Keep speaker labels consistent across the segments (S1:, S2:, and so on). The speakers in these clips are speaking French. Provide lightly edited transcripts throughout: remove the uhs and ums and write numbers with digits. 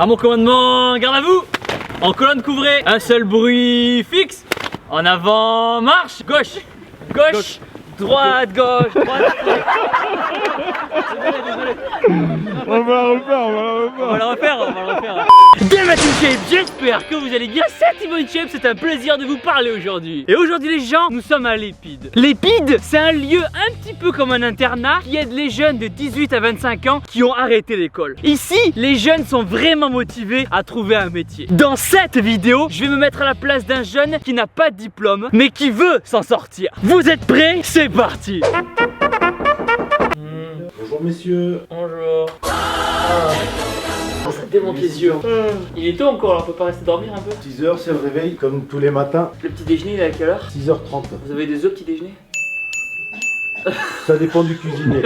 S1: À mon commandement, garde à vous. En colonne couvrée, un seul bruit fixe. En avant, marche. Gauche, gauche, droite, gauche, droite. Désolé.
S2: On va la refaire.
S1: On va le refaire. Bien ma team shape, j'espère que vous allez bien. C'est Timon Shape, c'est un plaisir de vous parler aujourd'hui. Et aujourd'hui les gens, nous sommes à l'Épide. L'Épide, c'est un lieu un petit peu comme un internat qui aide les jeunes de 18 à 25 ans qui ont arrêté l'école. Ici, les jeunes sont vraiment motivés à trouver un métier. Dans cette vidéo, je vais me mettre à la place d'un jeune qui n'a pas de diplôme, mais qui veut s'en sortir. Vous êtes prêts? C'est parti.
S2: Bonjour messieurs.
S1: Bonjour. Ça démonte les yeux. Il est tôt encore là, on peut pas rester dormir un peu.
S2: 6h c'est le réveil comme tous les matins.
S1: Le petit déjeuner il est à quelle heure?
S2: 6h30.
S1: Vous avez des œufs petit déjeuner?
S2: Ça dépend du cuisinier.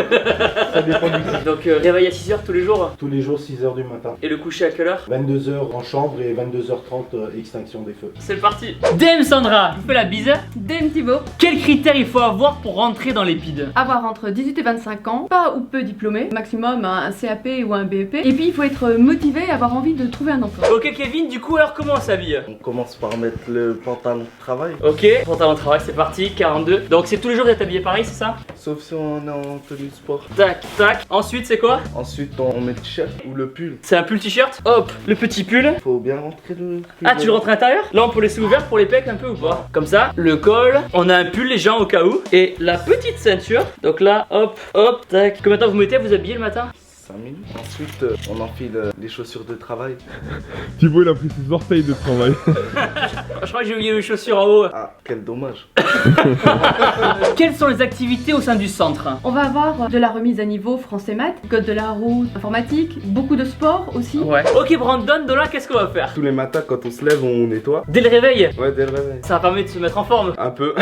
S1: Donc réveil à 6h tous les jours.
S2: Tous les jours 6h du matin.
S1: Et le coucher à quelle heure?
S2: 22h en chambre et 22h30 extinction des feux.
S1: C'est parti. Dame Sandra, vous faites la bise.
S3: Dame Thibaut,
S1: Quels critères il faut avoir pour rentrer dans l'Épide?
S3: avoir entre 18 et 25 ans, pas ou peu diplômé, maximum un CAP ou un BEP. Et puis il faut être motivé et avoir envie de trouver un emploi.
S1: Ok Kevin, du coup alors comment on s'habille?
S4: On commence par mettre le pantalon de travail,
S1: Ok, pantalon de travail, c'est parti, 42. Donc c'est tous les jours d'être habillé pareil, c'est ça?
S4: sauf si on est en tenue de sport.
S1: Tac, tac. Ensuite c'est quoi?
S4: Ensuite on met le t-shirt ou le pull.
S1: C'est un pull t-shirt. Hop, le petit pull.
S4: Faut bien rentrer le pull.
S1: Ah, tu le rentres à l'intérieur? Là on peut laisser ouvert pour les pecs un peu ou pas? Comme ça, le col, on a un pull les gens au cas où. Et la petite ceinture. Donc là, hop, hop, tac. Combien de temps vous mettez à vous habiller le matin?
S4: 5 minutes. Ensuite on enfile les chaussures de travail.
S2: Thibaut il a pris ses orteils de travail.
S1: Je crois que j'ai oublié les chaussures en haut.
S4: Ah, quel dommage.
S1: Quelles sont les activités au sein du centre?
S3: On va avoir de la remise à niveau français maths, code de la route, informatique, beaucoup de sport aussi.
S1: Ouais. Ok Brandon, donc là qu'est-ce qu'on va faire?
S4: Tous les matins quand on se lève on nettoie.
S1: Dès le réveil?
S4: Ouais, dès le réveil.
S1: Ça permet de se mettre en forme.
S4: Un peu.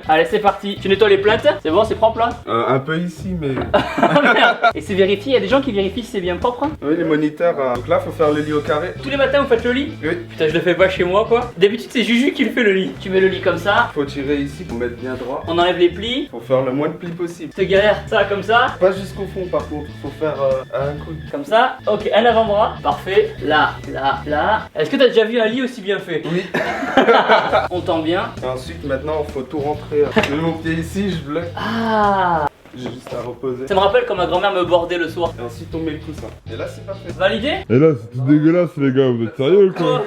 S1: Allez c'est parti. Tu nettoies les plaintes? C'est bon, c'est propre là?
S4: Un peu ici mais...
S1: Oh merde. Et c'est vérifié, il y a des gens qui vérifient si c'est bien propre hein?
S4: Oui, les moniteurs. Donc là faut faire le lit au carré.
S1: Tous les matins vous faites le lit?
S4: Oui.
S1: Putain je le fais pas chez moi quoi. D'habitude c'est Juju qui le fait le lit. Tu mets le lit comme ça,
S4: Faut tirer ici pour mettre bien droit.
S1: on enlève les plis.
S4: Faut faire le moins de plis possible.
S1: Je te galère ça comme ça,
S4: Pas jusqu'au fond par contre. Faut faire un coup.
S1: comme ça. Ok, un avant-bras. Parfait. Là, là, là. Est-ce que t'as déjà vu un lit aussi bien fait?
S4: Oui.
S1: On tend bien.
S4: Et ensuite maintenant faut tout rentrer. Je mets mon pied ici, je bloque.
S1: Ah.
S4: J'ai juste à reposer.
S1: Ça me rappelle quand ma grand-mère me bordait le soir.
S4: Et ensuite on met le coussin. Et là c'est parfait.
S1: Validé?
S2: Et là c'est tout dégueulasse les gars, vous êtes sérieux quoi?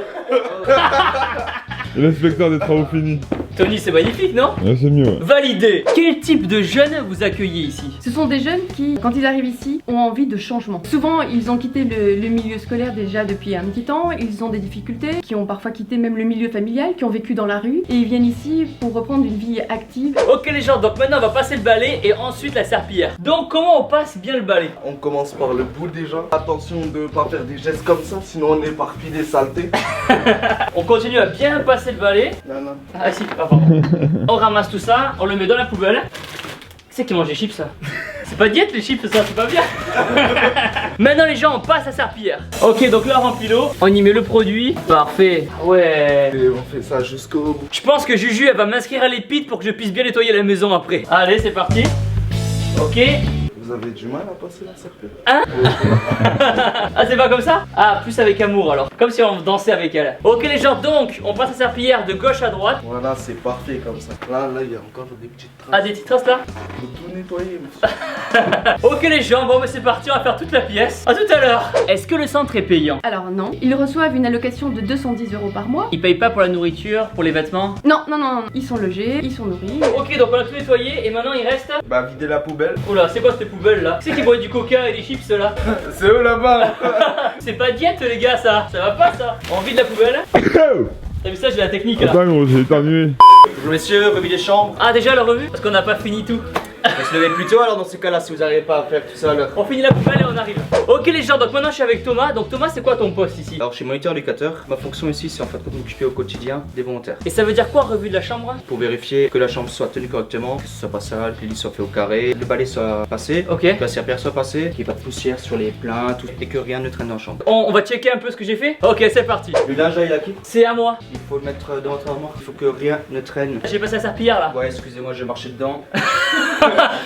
S2: Et l'inspecteur des travaux finis.
S1: Tony, c'est magnifique, non?
S2: Ouais c'est mieux.
S1: Validé. Quel type de jeunes vous accueillez ici?
S3: Ce sont des jeunes qui, quand ils arrivent ici, ont envie de changement. Souvent, ils ont quitté le milieu scolaire déjà depuis un petit temps, ils ont des difficultés, qui ont parfois quitté même le milieu familial, qui ont vécu dans la rue, et ils viennent ici pour reprendre une vie active.
S1: Ok les gens, donc maintenant on va passer le balai et ensuite la serpillière. Donc comment on passe bien le balai?
S4: On commence par le bout déjà. Attention de pas faire des gestes comme ça, sinon on éparpille des saletés.
S1: On continue à bien passer le balai.
S4: Non, non.
S1: Ah si, pardon. On ramasse tout ça, on le met dans la poubelle. C'est qui mange les chips ça? C'est pas diète les chips ça, c'est pas bien. Maintenant les gens on passe à serpillière. Ok donc là on remplit l'eau, on y met le produit. Parfait. Ouais.
S4: Et on fait ça jusqu'au bout.
S1: Je pense que Juju elle va m'inscrire à l'Épide pour que je puisse bien nettoyer la maison après. Allez c'est parti. Ok.
S4: Vous avez du mal à passer la serpillière?
S1: Hein? Ah c'est pas comme ça? Ah plus avec amour alors. Comme si on dansait avec elle. Ok les gens donc on passe la serpillière de gauche à droite.
S4: Voilà, c'est parfait comme ça. Là, il y a encore des petites traces.
S1: Ah des petites traces là?
S4: Faut tout nettoyer, monsieur.
S1: Ok les gens, bon mais c'est parti, on va faire toute la pièce. A tout à l'heure. Est-ce que le centre est payant?
S3: Alors non, ils reçoivent une allocation de 210 € par mois.
S1: Ils payent pas pour la nourriture, pour les vêtements?
S3: Non, non, non, ils sont logés, ils sont nourris.
S1: Ok donc on a tout nettoyé et maintenant il reste...
S4: Bah, videz la poubelle.
S1: Oula c'est quoi cette poubelle là? C'est qui boit du coca et des chips là?
S4: C'est eux là-bas.
S1: C'est pas diète les gars ça va pas ça? On vide la poubelle. T'as vu ça j'ai la technique là.
S2: Attends gros, j'ai éternué.
S5: Bonjour messieurs, revue des chambres.
S1: Ah déjà la revue? Parce qu'on n'a pas fini tout.
S5: On va se lever plus tôt alors dans ce cas là si vous n'arrivez pas à faire tout ça alors.
S1: On finit la poubelle et on arrive. Ok les gens, donc maintenant je suis avec Thomas. Donc Thomas c'est quoi ton poste ici?
S5: Alors je suis moniteur locateur, ma fonction ici c'est en fait de m'occuper au quotidien des volontaires.
S1: Et ça veut dire quoi revue de la chambre?
S5: Pour vérifier que la chambre soit tenue correctement, que ce soit pas sale, que les lits soient faits au carré, le balai soit passé,
S1: Ok.
S5: que la serpillière soit passée, qu'il n'y ait pas de poussière sur les pleins, tout, et que rien ne traîne dans la chambre.
S1: On va checker un peu ce que j'ai fait. Ok c'est parti.
S5: Le linge là il a qui?
S1: C'est à moi.
S5: Il faut le mettre dans votre armoire, il faut que rien ne traîne.
S1: J'ai passé la serpillière là.
S5: Ouais excusez-moi je marchais dedans.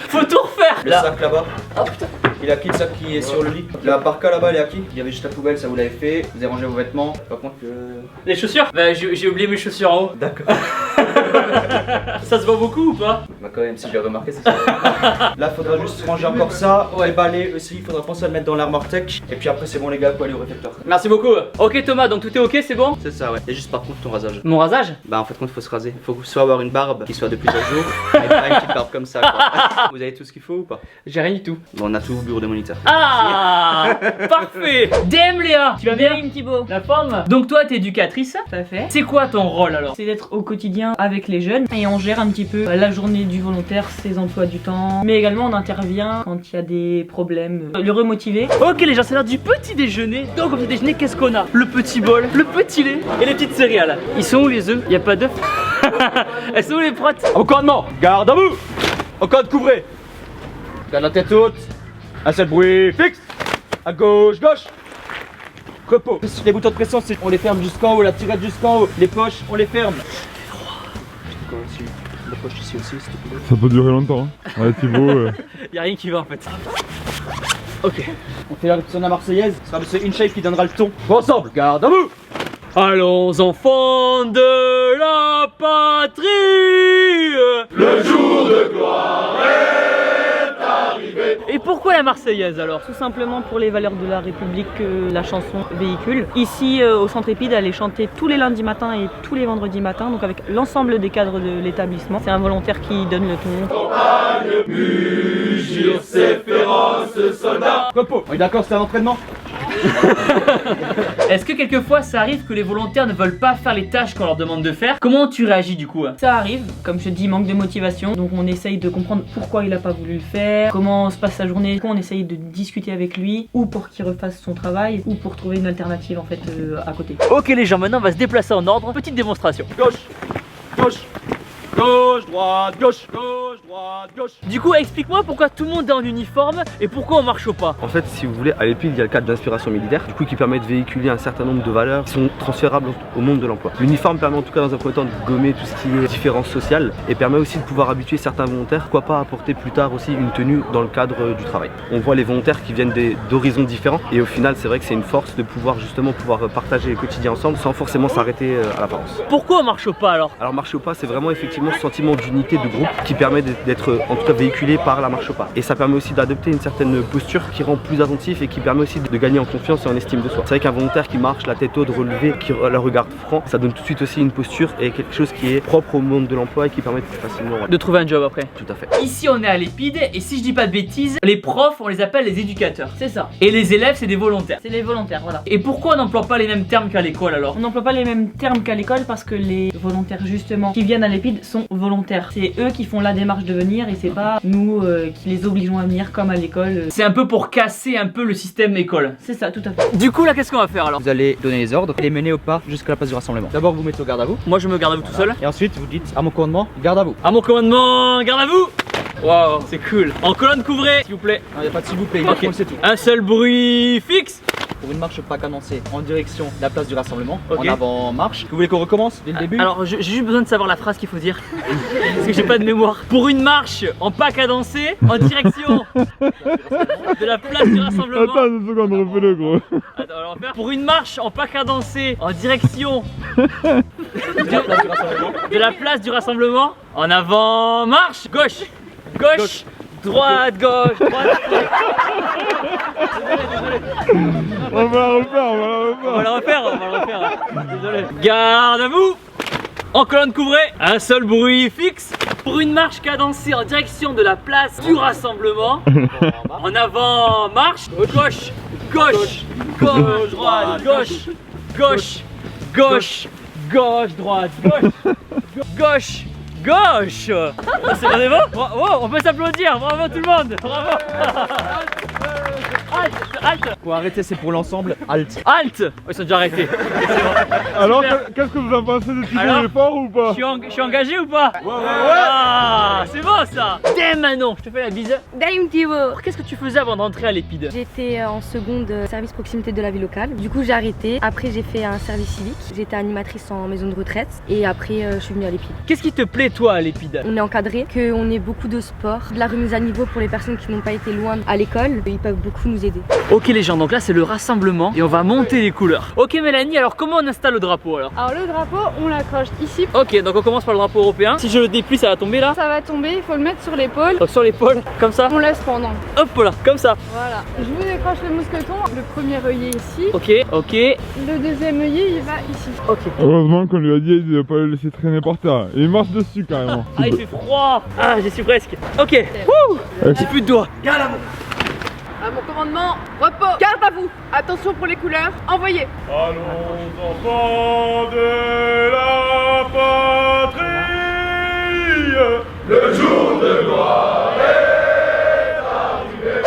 S1: Faut tout refaire
S5: Le
S1: là.
S5: sac là-bas.
S1: Oh putain.
S5: Il est à qui le sac qui est sur le lit? La parka là-bas, elle est à qui? Il y avait juste la poubelle, ça vous l'avez fait. Vous avez rangé vos vêtements. Par contre,
S1: Les chaussures? Bah j'ai oublié mes chaussures en haut.
S5: d'accord.
S1: Ça se voit beaucoup ou pas?
S5: Bah, quand même, si je l'ai remarqué, c'est ça. Là, faudra juste ranger encore ça. Les balais aussi, il faudra penser à le mettre dans l'armoire tech. Et puis après, c'est bon, les gars, faut aller au réfectoire.
S1: Merci beaucoup. Ok Thomas, donc tout est ok, c'est bon?
S5: C'est ça, ouais. Et juste par contre, ton rasage.
S1: Mon rasage?
S5: Bah, en fait, il faut se raser. Faut soit avoir une barbe qui soit de plus à jour, et pas une petite barbe comme ça, quoi. Vous avez tout ce qu'il faut ou pas?
S1: J'ai rien du tout.
S5: Bon, on a tout au bureau des moniteurs.
S1: Ah parfait. DM Léa, tu vas bien?
S6: Thibaut.
S1: La forme? Donc toi t'es éducatrice.
S6: Tout à fait.
S1: C'est quoi ton rôle alors?
S6: C'est d'être au quotidien avec les jeunes et on gère un petit peu la journée du volontaire, ses emplois du temps, mais également on intervient quand il y a des problèmes, le remotiver.
S1: Ok les gens, c'est l'heure du petit déjeuner. Donc au petit déjeuner, qu'est-ce qu'on a? Le petit bol, le petit lait et les petites céréales. Ils sont où les œufs? Y a pas d'œufs? Elles sont où les protes?
S7: Au commandement, garde à vous. Au code, couvrez. Garde la tête haute. Un seul bruit fixe. À gauche, gauche. Repos. Les boutons de pression, on les ferme jusqu'en haut. La tirette jusqu'en haut. Les poches, on les ferme.
S5: La poche ici aussi, s'il te plaît.
S8: Ça peut durer longtemps. Hein. Ouais, Thibaut.
S1: Y'a rien qui va en fait.
S7: Ok. On fait la répétition de la Marseillaise. Ce sera de ce InShape qui donnera le ton. Ensemble, garde à vous.
S1: Allons enfants de la patrie. Le jour de gloire est arrivé. Et pourquoi la Marseillaise alors?
S6: Tout simplement pour les valeurs de la République que la chanson véhicule. Ici au Centre Épide, elle est chantée tous les lundis matins et tous les vendredis matins, donc avec l'ensemble des cadres de l'établissement. C'est un volontaire qui donne le ton.
S7: Repos. On est d'accord, c'est un entraînement.
S1: Est-ce que quelquefois ça arrive que les volontaires ne veulent pas faire les tâches qu'on leur demande de faire? Comment tu réagis du coup?
S6: Ça arrive, comme je te dis, manque de motivation, donc on essaye de comprendre pourquoi il a pas voulu le faire, comment se passe sa journée, on essaye de discuter avec lui, ou pour qu'il refasse son travail, ou pour trouver une alternative en fait à côté.
S1: Ok les gens, maintenant on va se déplacer en ordre. Petite démonstration.
S7: Gauche. Gauche. Gauche, droite, gauche. Gauche, droite, gauche.
S1: Du coup, explique-moi pourquoi tout le monde est en uniforme et pourquoi on marche au pas.
S9: En fait, si vous voulez, à l'EPID, il y a le cadre d'inspiration militaire, du coup, qui permet de véhiculer un certain nombre de valeurs qui sont transférables au monde de l'emploi. L'uniforme permet en tout cas dans un premier temps de gommer tout ce qui est différence sociale et permet aussi de pouvoir habituer certains volontaires, pourquoi pas apporter plus tard aussi une tenue dans le cadre du travail. On voit les volontaires qui viennent d'horizons différents et au final, c'est vrai que c'est une force de pouvoir justement partager le quotidien ensemble sans forcément s'arrêter à l'apparence.
S1: Pourquoi on marche au pas alors?
S9: Alors marcher au pas, c'est vraiment effectivement ce sentiment d'unité de groupe qui permet d'être en tout cas véhiculé par la marche au pas. Et ça permet aussi d'adopter une certaine posture qui rend plus attentif et qui permet aussi de gagner en confiance et en estime de soi. C'est vrai qu'un volontaire qui marche la tête haute, relevée, qui a le regard franc, ça donne tout de suite aussi une posture et quelque chose qui est propre au monde de l'emploi et qui permet plus facilement
S1: de trouver un job après.
S9: Tout à fait.
S1: Ici on est à l'Épide et si je dis pas de bêtises, les profs on les appelle les éducateurs.
S6: C'est ça,
S1: Et les élèves c'est des volontaires.
S6: c'est les volontaires, voilà.
S1: Et pourquoi on n'emploie pas les mêmes termes qu'à l'école alors?
S6: On n'emploie pas les mêmes termes qu'à l'école parce que les volontaires justement qui viennent à l'Épide sont volontaires. C'est eux qui font la démarche de venir et c'est pas nous qui les obligeons à venir comme à l'école.
S1: C'est un peu pour casser un peu le système école.
S6: C'est ça, tout à fait.
S1: Du coup là qu'est-ce qu'on va faire alors?
S5: Vous allez donner les ordres et les mener au pas jusqu'à la place du rassemblement.
S7: D'abord, vous mettez au garde à vous.
S1: Moi je me garde à vous tout seul.
S7: Et ensuite, vous dites à mon commandement, garde à vous.
S1: À mon commandement, garde à vous. Waouh, c'est cool. En colonne couvrée, s'il vous plaît.
S7: Il n'y a pas de s'il vous plaît,
S1: Ok.
S7: c'est tout.
S1: Un seul bruit fixe.
S7: Pour une marche pas cadencée en direction de la place du rassemblement,
S1: Ok.
S7: en avant marche. Vous voulez qu'on recommence dès le début?
S1: Alors j'ai juste besoin de savoir la phrase qu'il faut dire parce que j'ai pas de mémoire. Pour une marche en pas cadencé en direction de la place du rassemblement.
S8: Attends une seconde, refais-le gros.
S1: Attends, alors on va faire. Pour une marche en pas cadencé en direction de la place du rassemblement. En avant marche. Gauche, gauche, droite, gauche, droite.
S8: On va la refaire, on va la refaire.
S1: On va la refaire, on va la refaire. Désolé. Garde à vous. En colonne couvrée, un seul bruit fixe. Pour une marche cadencée en direction de la place du rassemblement. En avant, marche. Gauche, gauche, gauche, droite, gauche, gauche, gauche, gauche, droite, gauche, gauche, gauche. Ah, c'est bon, on peut s'applaudir. Bravo tout le monde. Bravo. Halte.
S7: Faut arrêter, c'est pour l'ensemble. Halt.
S1: Halte. Oh, ils sont déjà arrêtés.
S8: Alors,
S1: Super.
S8: qu'est-ce que vous en pensez de
S1: Alors,
S8: Thibaut? Il est fort ou pas?
S1: Je suis engagé ou pas? Ouais. Ah, c'est bon ça. Damn Manon, je te fais la bise.
S10: Damn Thibaut.
S1: Qu'est-ce que tu faisais avant d'entrer à l'Épide?
S10: J'étais en seconde service proximité de la vie locale. Du coup j'ai arrêté. Après j'ai fait un service civique. J'étais animatrice en maison de retraite. Et après je suis venue à l'Épide.
S1: Qu'est-ce qui te plaît toi à l'Épide?
S10: On est encadré, qu'on ait beaucoup de sport, de la remise à niveau pour les personnes qui n'ont pas été loin à l'école. Ils peuvent beaucoup nous aider.
S1: Ok les gens, donc là c'est le rassemblement et on va monter les couleurs. Ok Mélanie, alors comment on installe le drapeau alors?
S11: Alors le drapeau, on l'accroche ici.
S1: Ok, donc on commence par le drapeau européen. Si je le déplie, ça va tomber là.
S11: Ça va tomber, il faut le mettre sur l'épaule.
S1: Donc sur l'épaule, comme ça.
S11: On laisse pendant.
S1: Hop là, comme ça.
S11: Voilà. Je vous décroche le mousqueton. Le premier œillet ici.
S1: Ok, ok.
S11: Le deuxième œillet, il va ici.
S1: Ok.
S8: Heureusement qu'on lui a dit de ne pas le laisser traîner par terre. Et il marche dessus carrément.
S1: Ah il fait froid. Ah j'y suis presque. Ok. Wouh. J'ai plus de doigts.
S11: À mon commandement, repos. Garde à vous. Attention pour les couleurs. Envoyez.
S8: Allons enfants de la patrie, le jour de gloire.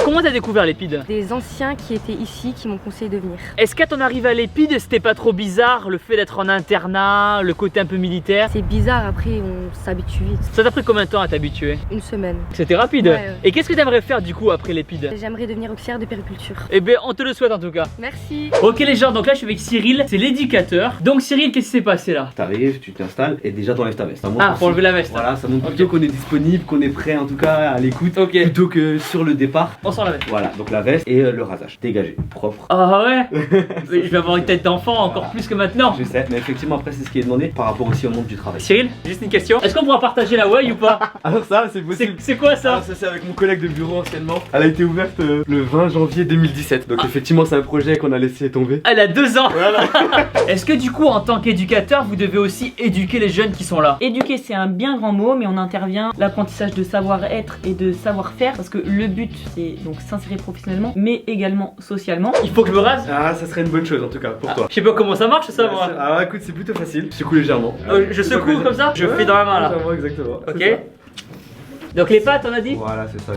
S1: Comment t'as découvert l'Épide?
S10: Des anciens qui étaient ici qui m'ont conseillé de venir.
S1: Est-ce qu'à ton arrivée à l'Épide, c'était pas trop bizarre le fait d'être en internat, le côté un peu militaire?
S10: C'est bizarre, après on s'habitue vite.
S1: Ça t'a pris combien de temps à t'habituer?
S10: Une semaine.
S1: C'était rapide.
S10: Ouais.
S1: Et qu'est-ce que t'aimerais faire du coup après l'Épide?
S10: J'aimerais devenir auxiliaire de périculture.
S1: Eh bien on te le souhaite en tout cas.
S10: Merci.
S1: Ok les gens, donc là je suis avec Cyril, c'est l'éducateur. Donc Cyril, qu'est-ce qui s'est passé là?
S9: T'arrives, tu t'installes et déjà t'enlèves ta veste. Ça montre
S1: Ah,
S9: aussi-
S1: pour enlever la veste.
S9: Voilà, ça montre
S1: Ok.
S9: plutôt qu'on est disponible, qu'on est prêt en tout cas à l'écoute,
S1: Ok.
S9: plutôt que sur le départ.
S1: On sort la veste.
S9: Voilà, donc la veste et le rasage. Dégagé, propre.
S1: Ah ouais. Mais je vais avoir une tête d'enfant encore plus que maintenant.
S9: Je sais, mais effectivement après c'est ce qui est demandé par rapport aussi au monde du travail.
S1: Cyril, juste une question. Est-ce qu'on pourra partager la way ou pas?
S9: Alors ça, c'est possible.
S1: C'est quoi ça?
S9: Alors ça c'est avec mon collègue de bureau anciennement. Elle a été ouverte le 20 janvier 2017. Donc effectivement c'est un projet qu'on a laissé tomber.
S1: Elle a 2 ans. Est-ce que du coup en tant qu'éducateur vous devez aussi éduquer les jeunes qui sont là?
S6: Éduquer, c'est un bien grand mot, mais on intervient l'apprentissage de savoir-être et de savoir-faire, parce que le but, c'est donc s'insérer professionnellement, mais également socialement.
S1: Il faut que je me rase?
S9: Ah ça serait une bonne chose en tout cas pour toi.
S1: Je sais pas comment ça marche ça moi.
S9: Alors écoute c'est plutôt facile. Je secoue légèrement.
S1: Je secoue comme ça? Je fais dans la main là.
S9: Légèrement, exactement.
S1: Ok.
S9: C'est ça.
S1: Donc les pattes on a dit?
S9: Voilà c'est ça.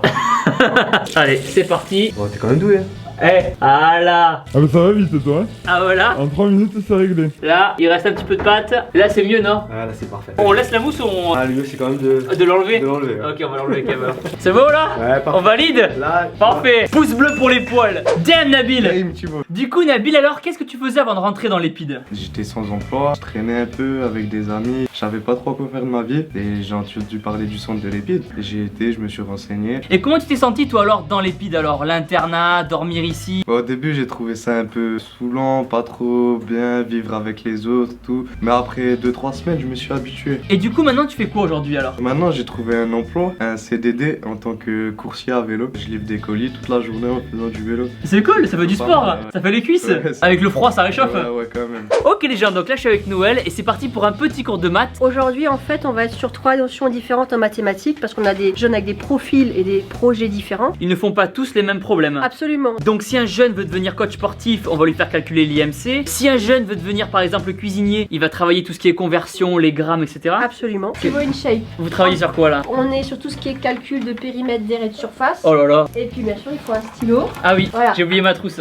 S1: Allez c'est parti.
S9: Bon t'es quand même doué hein.
S1: Eh, ah là.
S8: Ah mais ça va vite toi hein.
S1: Ah voilà.
S8: En 3 minutes c'est réglé.
S1: Là il reste un petit peu de pâte. Là c'est mieux non?
S9: Ah là c'est parfait.
S1: On laisse la mousse ou on...
S9: Ah le mieux c'est quand même de
S1: l'enlever?
S9: l'enlever. Ouais.
S1: Ok on va l'enlever quand même. C'est beau là?
S9: Ouais
S1: On
S9: parfait.
S1: valide?
S9: Là
S1: Parfait. Pouce bleu pour les poils. Damn Nabil.
S4: Hey, tu vois.
S1: Du coup Nabil alors qu'est-ce que tu faisais avant de rentrer dans l'Épide?
S4: J'étais sans emploi, je traînais un peu avec des amis, je savais pas trop quoi faire de ma vie et j'ai entendu parler du centre de l'Épide. J'y étais, je me suis renseigné.
S1: Et comment tu t'es senti toi alors dans l'Épide alors? L'internat, dormir ici?
S4: Au début j'ai trouvé ça un peu saoulant, pas trop bien vivre avec les autres, tout. Mais après 2-3 semaines je me suis habitué.
S1: Et du coup maintenant tu fais quoi aujourd'hui alors?
S4: Maintenant j'ai trouvé un emploi, un CDD en tant que coursier à vélo. Je livre des colis toute la journée en faisant du vélo.
S1: C'est cool, ça fait du sport,
S4: Ouais.
S1: ça fait les cuisses.
S4: Ouais, ça-
S1: Avec le froid ça réchauffe.
S4: Ouais quand même.
S1: Ok les gens, donc là je suis avec Noël et c'est parti pour un petit cours de maths.
S12: Aujourd'hui, en fait, on va être sur 3 notions différentes en mathématiques parce qu'on a des jeunes avec des profils et des projets différents.
S1: Ils ne font pas tous les mêmes problèmes.
S12: Absolument.
S1: Donc si un jeune veut devenir coach sportif, on va lui faire calculer l'IMC. Si un jeune veut devenir par exemple cuisinier, il va travailler tout ce qui est conversion, les grammes, etc.
S12: Absolument.
S11: Tu vois une shape.
S1: Vous travaillez sur quoi là?
S12: On est sur tout ce qui est calcul de périmètre d'air et de surface.
S1: Oh là là.
S12: Et puis bien sûr, il faut un stylo.
S1: Ah oui,
S12: Voilà.
S1: j'ai oublié ma trousse.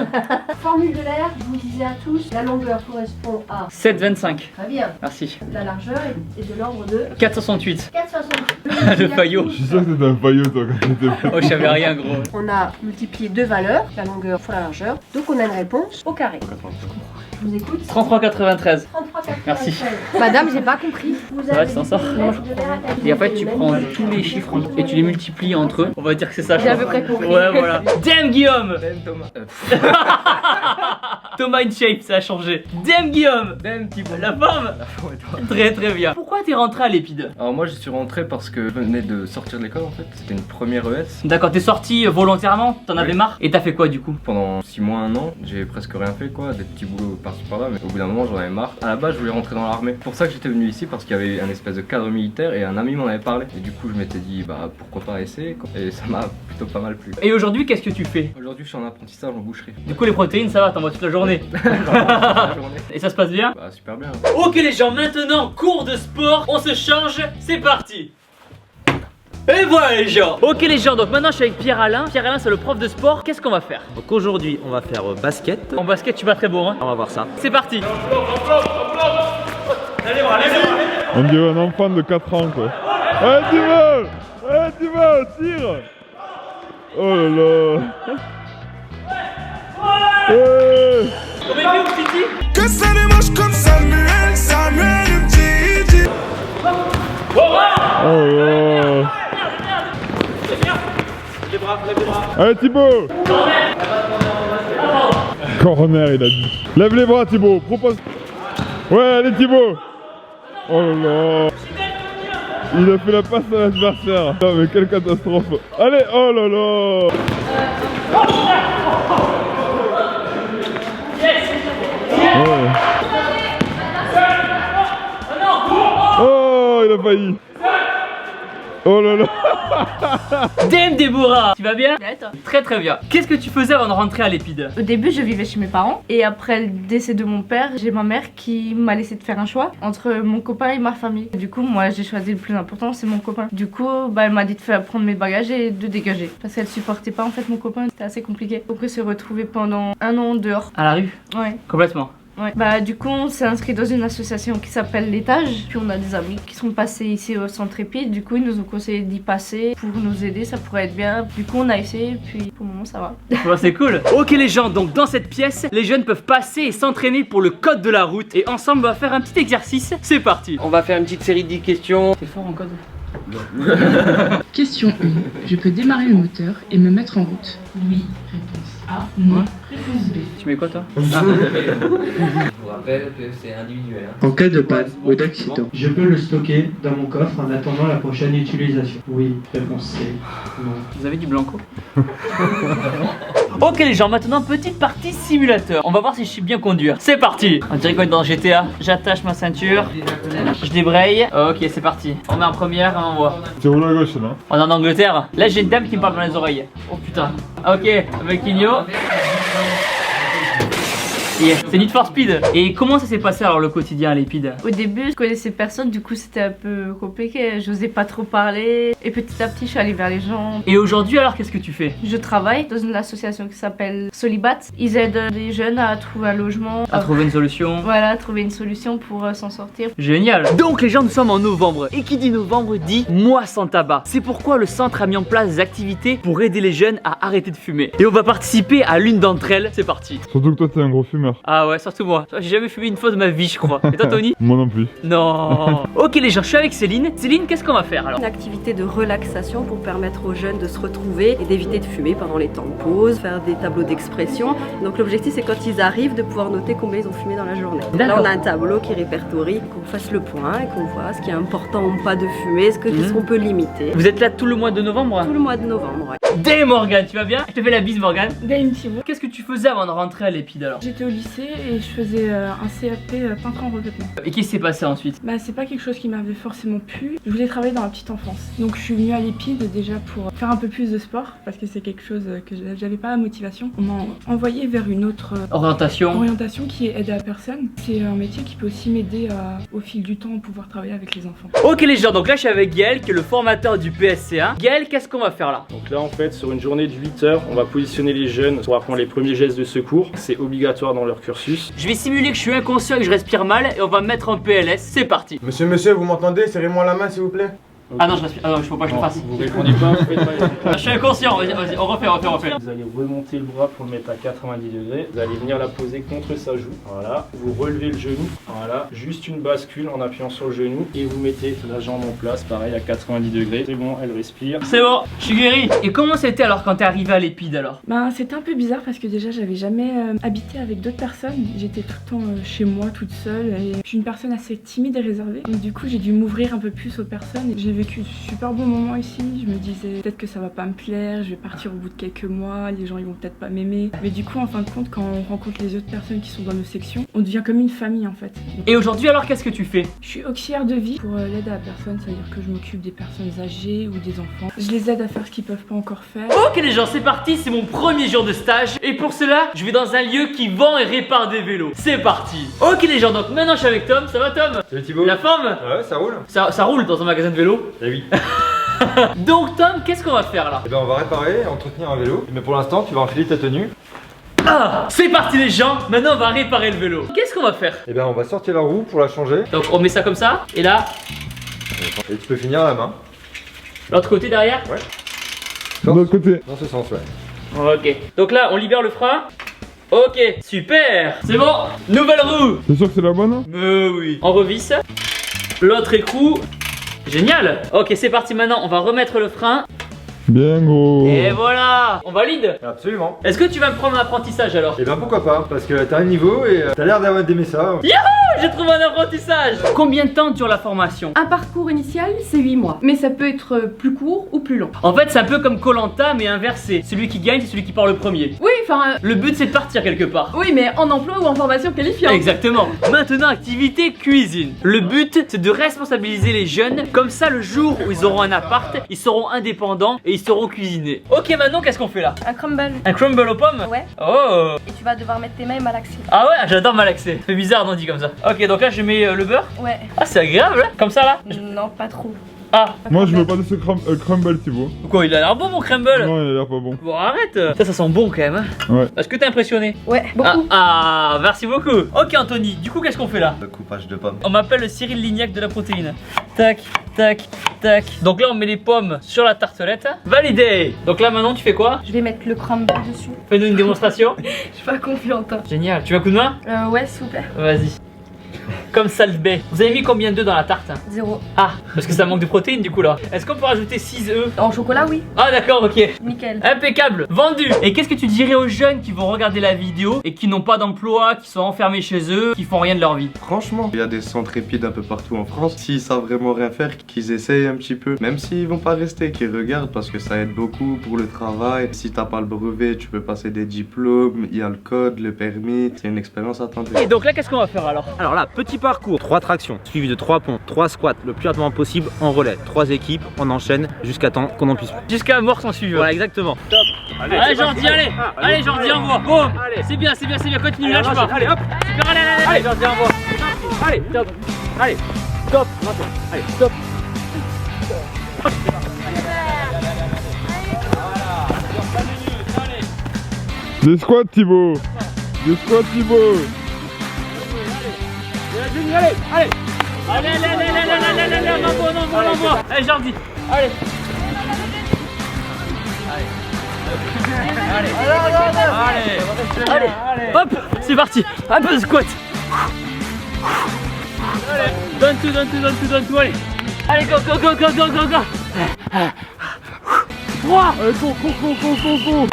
S12: Formule de l'air, je vous disais à tous, la longueur correspond à
S1: 7,25.
S12: très bien.
S1: Merci.
S12: La largeur est de l'ordre de
S1: 4,68.
S12: 4,60.
S1: Le faillot.
S8: Je suis sûr que c'était un faillot toi quand t'étais petit.
S1: Oh je savais rien gros.
S12: On a multiplié deux valeurs, la longueur fois la largeur. Donc on a une réponse au carré. Je vous écoute.
S1: 33,93.
S12: 33,93.
S1: Merci.
S10: Madame, j'ai pas compris.
S12: Vous
S1: Ça va,
S12: avez
S1: tu t'en sors?
S12: des
S1: Non, je
S12: périmètres de l'air à calculer
S1: Et en fait tu
S12: de
S1: prends
S12: même
S1: tous les chiffres et tu les multiplies entre eux. On va dire que c'est ça. je
S10: J'ai à
S1: pense.
S10: peu près compris.
S1: Ouais voilà. Damn Guillaume.
S7: Thomas.
S1: Thomas in shape, ça a changé. Damn Guillaume.
S7: Damn Thibaut.
S1: La forme. Très très bien. Pourquoi t'es rentré à l'Épide?
S13: Alors moi je suis rentré parce que je venais de sortir de l'école en fait, c'était une première ES.
S1: D'accord, t'es sorti volontairement, t'en avais
S13: Oui.
S1: marre et t'as fait quoi du coup?
S13: Pendant 6 mois, 1 an, j'ai presque rien fait quoi, des petits boulots par-ci par-là, mais au bout d'un moment j'en avais marre. À la base je voulais rentrer dans l'armée, c'est pour ça que j'étais venu ici parce qu'il y avait un espèce de cadre militaire et un ami m'en avait parlé. Et du coup je m'étais dit bah pourquoi pas essayer quoi. Et ça m'a plutôt pas mal plu.
S1: Et aujourd'hui qu'est-ce que tu fais?
S13: Aujourd'hui je suis en apprentissage en boucherie.
S1: Du coup les protéines ça va, t'en manges toute la journée.
S13: La journée.
S1: Et ça se passe bien?
S13: Bah super bien.
S1: Ok les gens, maintenant cours de sport, on se change, c'est parti. Et voilà les gens. Ok les gens, donc maintenant je suis avec Pierre-Alain. Pierre-Alain c'est le prof de sport. Qu'est-ce qu'on va faire?
S9: Donc aujourd'hui, on va faire basket.
S1: En basket, tu suis pas très bon hein.
S9: On va voir ça.
S1: C'est parti.
S8: On dirait un enfant de 4 ans quoi. Allez Thibaut, allez Thibaut, tire. Oh là là. Ouais.
S1: Combien fait mon Titi?
S14: Que ça démarche comme Samuel, Samuel le petit.
S8: Oh là.
S7: Les bras, lève les bras.
S8: Allez Thibaut. Corner il a dit. Lève les bras Thibaut, propose. Ouais allez Thibaut. Oh là là. Il a fait la passe à l'adversaire. Non mais quelle catastrophe. Allez, oh là là. Ouais. Oh, il a failli. Oh là là.
S1: Dame Déborah. Tu vas bien?
S15: Bien et toi?
S1: Très très bien. Qu'est-ce que tu faisais avant de rentrer à l'Épide?
S15: Au début je vivais chez mes parents et après le décès de mon père, j'ai ma mère qui m'a laissé de faire un choix entre mon copain et ma famille. Du coup moi j'ai choisi le plus important, c'est mon copain. Du coup elle m'a dit de faire prendre mes bagages et de dégager parce qu'elle supportait pas en fait mon copain, c'était assez compliqué. Donc on s'est retrouvés pendant 1 an dehors.
S1: À la rue?
S15: Ouais.
S1: Complètement.
S15: Ouais. Bah du coup on s'est inscrit dans une association qui s'appelle L'Étage. Puis on a des amis qui sont passés ici au centre Épide. Du coup ils nous ont conseillé d'y passer pour nous aider, ça pourrait être bien. Du coup on a essayé puis pour le moment ça va.
S1: Ouais, c'est cool. Ok les gens, donc dans cette pièce, les jeunes peuvent passer et s'entraîner pour le code de la route. Et ensemble on va faire un petit exercice. C'est parti.
S16: On va faire une petite série de 10 questions.
S1: C'est fort en code.
S17: Question 1. Je peux démarrer le moteur et me mettre en route? Oui. Réponse A. Non. Réponse B.
S1: Tu mets quoi toi?
S16: Je vous rappelle que c'est individuel.
S18: En cas de panne ou d'accident, je peux le stocker dans mon coffre en attendant la prochaine utilisation. Oui. Réponse C. Non.
S1: Vous avez du blanco? Ok les gens, maintenant petite partie simulateur. On va voir si je suis bien conduire. C'est parti. On dirait qu'on est dans GTA. J'attache ma ceinture. Je débraye. Ok c'est parti. On met en première et on envoie.
S8: Tu roules à gauche là.
S1: On est en Angleterre. Là j'ai une dame qui me parle dans les oreilles. Oh putain. Ok, avec Igno. Yeah. C'est Need for Speed. Et comment ça s'est passé alors le quotidien à l'Épide?
S15: Au début, je connaissais personne, du coup c'était un peu compliqué, j'osais pas trop parler. Et petit à petit, je suis allée vers les gens.
S1: Et aujourd'hui alors, qu'est-ce que tu fais?
S15: Je travaille dans une association qui s'appelle Solibat. Ils aident les jeunes à trouver un logement.
S1: À trouver une solution.
S15: Voilà, à trouver une solution pour s'en sortir.
S1: Génial. Donc les gens, nous sommes en novembre. Et qui dit novembre dit mois sans tabac. C'est pourquoi le centre a mis en place des activités pour aider les jeunes à arrêter de fumer. Et on va participer à l'une d'entre elles. C'est parti.
S8: Surtout que toi t'es un gros fumeur.
S1: Ah ouais, surtout moi. J'ai jamais fumé une fois de ma vie, je crois. Et toi, Tony?
S8: Moi non plus.
S1: Non. Ok les gens, je suis avec Céline. Céline, qu'est-ce qu'on va faire alors?
S19: Une activité de relaxation pour permettre aux jeunes de se retrouver et d'éviter de fumer pendant les temps de pause, faire des tableaux d'expression. Donc l'objectif c'est quand ils arrivent de pouvoir noter combien ils ont fumé dans la journée. Là on a un tableau qui répertorie, qu'on fasse le point et qu'on voit ce qui est important ou pas de fumer, qu'est-ce qu'on peut limiter.
S1: Vous êtes là tout le mois de novembre?
S19: Tout le mois de novembre, ouais.
S1: Dame Morgane, tu vas bien? Je te fais la bise Morgane.
S17: Dame Thibaut.
S1: Qu'est-ce que tu faisais avant de rentrer à l'Épide alors?
S17: J'étais au lycée et je faisais un CAP peintre en revêtement.
S1: Et qu'est-ce qui s'est passé ensuite?
S17: Bah c'est pas quelque chose qui m'avait forcément plu. Je voulais travailler dans la petite enfance. Donc je suis venue à l'Épide déjà pour faire un peu plus de sport parce que c'est quelque chose que j'avais pas la motivation. On m'a envoyé vers une autre orientation qui est aide à la personne. C'est un métier qui peut aussi m'aider au fil du temps pouvoir travailler avec les enfants.
S1: Ok les gens, donc là je suis avec Gaël qui est le formateur du PSC1. Gaël, qu'est-ce qu'on va faire là?
S20: Donc là en fait sur une journée de 8 heures, on va positionner les jeunes pour apprendre les premiers gestes de secours. C'est obligatoire dans leur cursus.
S1: Je vais simuler que je suis inconscient et que je respire mal et on va me mettre en PLS. C'est parti.
S21: Monsieur, vous m'entendez? Serrez-moi la main s'il vous plaît.
S1: Ah non, je respire. Ah non, il faut pas que je le fasse.
S20: Vous répondez pas, vous faites pas.
S1: Je suis inconscient, vas-y, on refait.
S20: Vous allez remonter le bras pour le mettre à 90 degrés. Vous allez venir la poser contre sa joue. Voilà. Vous relevez le genou. Voilà. Juste une bascule en appuyant sur le genou. Et vous mettez la jambe en place, pareil à 90 degrés. C'est bon, elle respire.
S1: C'est bon, je suis guéri. Et comment c'était alors quand t'es arrivé à l'Épide alors?
S17: Bah c'était un peu bizarre parce que déjà j'avais jamais habité avec d'autres personnes. J'étais tout le temps chez moi toute seule et je suis une personne assez timide et réservée. Donc du coup j'ai dû m'ouvrir un peu plus aux personnes. J'ai vécu de super bons moments ici. Je me disais peut-être que ça va pas me plaire, je vais partir au bout de quelques mois, les gens ils vont peut-être pas m'aimer. Mais du coup en fin de compte quand on rencontre les autres personnes qui sont dans nos sections, on devient comme une famille en fait.
S1: Et aujourd'hui alors qu'est-ce que tu fais?
S17: Je suis auxiliaire de vie pour l'aide à la personne, c'est-à-dire que je m'occupe des personnes âgées ou des enfants. Je les aide à faire ce qu'ils peuvent pas encore faire.
S1: Ok les gens, c'est parti, c'est mon premier jour de stage. Et pour cela, je vais dans un lieu qui vend et répare des vélos. C'est parti. Ok les gens, donc maintenant je suis avec Tom. Ça va Tom?
S21: Salut Thibaut.
S1: La forme?
S21: Ouais, ça roule.
S1: Ça roule dans un magasin de vélo?
S21: Eh oui.
S1: Donc Tom, qu'est-ce qu'on va faire là?
S7: Eh ben on va réparer et entretenir un vélo. Mais pour l'instant, tu vas enfiler ta tenue.
S1: Ah, c'est parti les gens. Maintenant on va réparer le vélo. Qu'est-ce qu'on va faire?
S7: Eh ben on va sortir la roue pour la changer.
S1: Donc on met ça comme ça. Et là,
S7: et tu peux finir à la main.
S1: l'autre côté derrière.
S7: Ouais.
S8: De l'autre côté.
S7: Dans ce sens, ouais.
S1: Ok. Donc là, on libère le frein. Ok, super. C'est bon. Nouvelle roue.
S8: T'es sûr que c'est la bonne?
S1: Mais oui. On revisse. L'autre écrou. Génial. Ok, c'est parti maintenant. On va remettre le frein.
S8: Bien gros.
S1: Et voilà. On valide?
S7: Absolument.
S1: Est-ce que tu vas me prendre un apprentissage alors?
S7: Eh ben pourquoi pas, parce que t'as un niveau et t'as l'air d'aimer ça.
S1: Youhou, j'ai trouvé un apprentissage. Combien de temps dure la formation?
S11: Un parcours initial, c'est 8 mois. Mais ça peut être plus court ou plus long.
S1: En fait, c'est un peu comme Koh-Lanta mais inversé. Celui qui gagne, c'est celui qui part le premier.
S11: Oui, enfin...
S1: Le but, c'est de partir quelque part.
S11: Oui, mais en emploi ou en formation qualifiante.
S1: Exactement. Maintenant, activité cuisine. Le but, c'est de responsabiliser les jeunes. Comme ça, le jour où ils auront un appart, ils seront indépendants et ils sauront cuisiner. Ok, maintenant, qu'est-ce qu'on fait là?
S10: Un crumble.
S1: Un crumble aux pommes?
S10: Ouais.
S1: Oh.
S10: Et tu vas devoir mettre tes mains et malaxer.
S1: Ah ouais, j'adore malaxer. C'est bizarre d'en dire comme ça. Ok, donc là, je mets le beurre.
S10: Ouais.
S1: Ah, c'est agréable, hein, comme ça là.
S10: Non, pas trop.
S1: Ah.
S8: Moi je veux pas de ce crumble Thibaut.
S1: Quoi, il a l'air bon mon crumble?
S8: Non, il a l'air pas bon.
S1: Bon, arrête. Ça sent bon quand même. Hein.
S8: Ouais.
S1: Est-ce que t'es impressionné?
S10: Ouais, beaucoup.
S1: Ah, merci beaucoup. Ok, Anthony, du coup, qu'est-ce qu'on fait là?
S9: Le coupage de pommes.
S1: On m'appelle le Cyril Lignac de la protéine. Tac, tac, tac. Donc là, on met les pommes sur la tartelette. Validé. Donc là, maintenant, tu fais quoi?
S10: Je vais mettre le crumble dessus.
S1: Fais-nous une démonstration.
S10: Je suis pas confiante.
S1: Génial. Tu veux un coup de main?
S10: Ouais, s'il vous plaît.
S1: Vas-y. Comme Salve. Vous avez mis combien d'œufs dans la tarte?
S10: 0.
S1: Ah, parce que ça manque de protéines du coup là. Est-ce qu'on peut rajouter 6 œufs?
S10: En chocolat, oui.
S1: Ah d'accord, ok.
S10: Nickel.
S1: Impeccable, vendu. Et qu'est-ce que tu dirais aux jeunes qui vont regarder la vidéo et qui n'ont pas d'emploi, qui sont enfermés chez eux, qui font rien de leur vie?
S4: Franchement, il y a des centres épides un peu partout en France. S'ils savent vraiment rien faire, qu'ils essayent un petit peu. Même s'ils vont pas rester, qu'ils regardent parce que ça aide beaucoup pour le travail. Si t'as pas le brevet, tu peux passer des diplômes. Il y a le code, le permis. C'est une expérience à tenter.
S1: Et donc là, qu'est-ce qu'on va faire alors?
S3: Alors là, petit parcours, 3 tractions, suivi de 3 pompes, 3 squats, le plus rapidement possible en relais. 3 équipes, on enchaîne jusqu'à temps qu'on en puisse plus.
S1: Jusqu'à mort sans suivre.
S3: Voilà, exactement.
S1: Top. Allez Jordi, allez. Allez Jordi, envoie. Boum. C'est bien, c'est bien, c'est bien. Continue, lâche pas.
S3: Allez, hop.
S1: Super, allez.
S3: Jordi, envoie. Allez, top. Allez, top. Allez, stop.
S8: Des squats Thibaut. Des squats Thibaut.
S1: Allez, allez. Allez, on envoie. Allez Jordi, allez. Allez, hop, c'est parti. Un peu de squat. Donne tout, allez. Allez, go. 3.
S8: Allez, cours.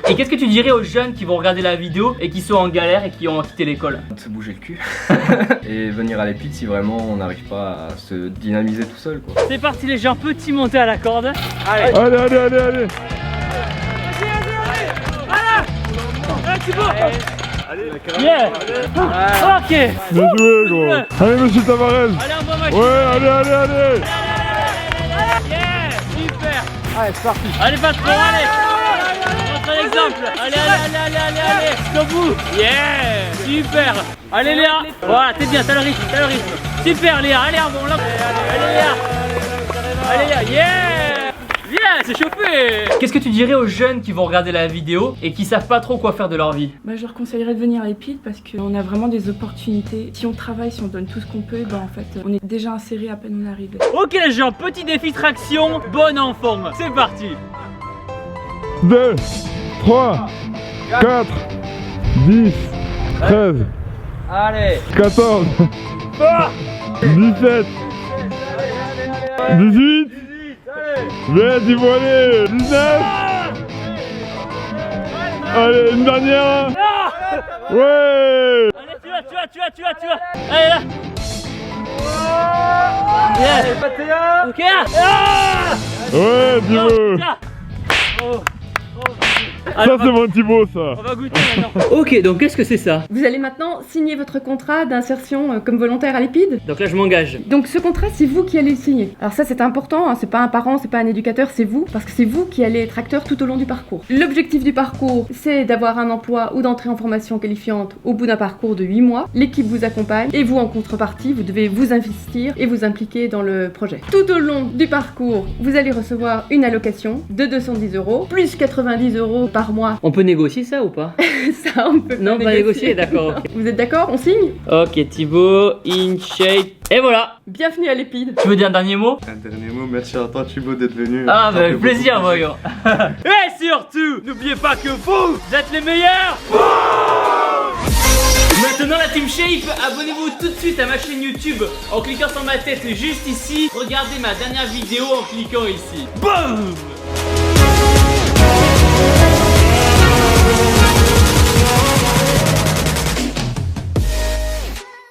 S1: Et qu'est-ce que tu dirais aux jeunes qui vont regarder la vidéo et qui sont en galère et qui ont quitté l'école?
S13: Se bouger le cul et venir à l'épide si vraiment on n'arrive pas à se dynamiser tout seul quoi.
S1: C'est parti les gens, petit monté à la corde.
S8: Allez.
S1: Allez Thibaut. Yeah. Ok.
S8: Bien joué gros. Allez monsieur Tavares.
S1: Allez, envoie ma chute.
S8: Ouais, allez.
S1: Yeah, super. Allez, c'est parti. Allez patron, allez. Montre l'exemple. Allez. Jusqu'au bout. Yeah, super. Allez Léa. Voilà, t'es bien, t'as le rythme. Super Léa, allez, on l'a. Allez Léa, yeah. Yeah, c'est chauffé. Qu'est-ce que tu dirais aux jeunes qui vont regarder la vidéo et qui savent pas trop quoi faire de leur vie?
S17: Bah, je leur conseillerais de venir à l'épide parce qu'on a vraiment des opportunités. Si on travaille, si on donne tout ce qu'on peut, bah en fait, on est déjà inséré à peine on arrive.
S1: Ok les gens, petit défi traction, bonne en forme. C'est parti.
S8: 2, 3, 4, 10, 13,
S1: allez,
S8: 14, 17, 18, viens Thibaut, allez, 19, allez, une dernière, ouais.
S1: Allez, tu vas. Allez là. Yeah. Ok.
S8: Ouais Thibaut. Ça c'est mon Thibaut ça.
S1: On va goûter maintenant. Ok, donc qu'est-ce que c'est ça?
S11: Vous allez maintenant signer votre contrat d'insertion comme volontaire à l'EPID.
S1: Donc là je m'engage.
S11: Donc ce contrat, c'est vous qui allez le signer. Alors ça c'est important, hein, c'est pas un parent, c'est pas un éducateur, c'est vous, parce que c'est vous qui allez être acteur tout au long du parcours. L'objectif du parcours, c'est d'avoir un emploi ou d'entrer en formation qualifiante au bout d'un parcours de 8 mois. L'équipe vous accompagne et vous en contrepartie, vous devez vous investir et vous impliquer dans le projet. Tout au long du parcours, vous allez recevoir une allocation de 210 € plus 90 € par mois.
S1: On peut négocier ça ou pas?
S11: Ça on peut
S1: non, pas négocier, d'accord. Okay.
S11: Vous êtes d'accord? On signe?
S1: Ok Thibaut, in shape. Et voilà.
S11: Bienvenue à l'EPID.
S1: Tu veux dire un dernier mot?
S4: Un dernier mot, merci à toi Thibaut d'être venu.
S1: Ah bah avec plaisir voyons. Et surtout, n'oubliez pas que vous êtes les meilleurs. Maintenant la Team Shape, abonnez-vous tout de suite à ma chaîne YouTube en cliquant sur ma tête juste ici. Regardez ma dernière vidéo en cliquant ici. Boum.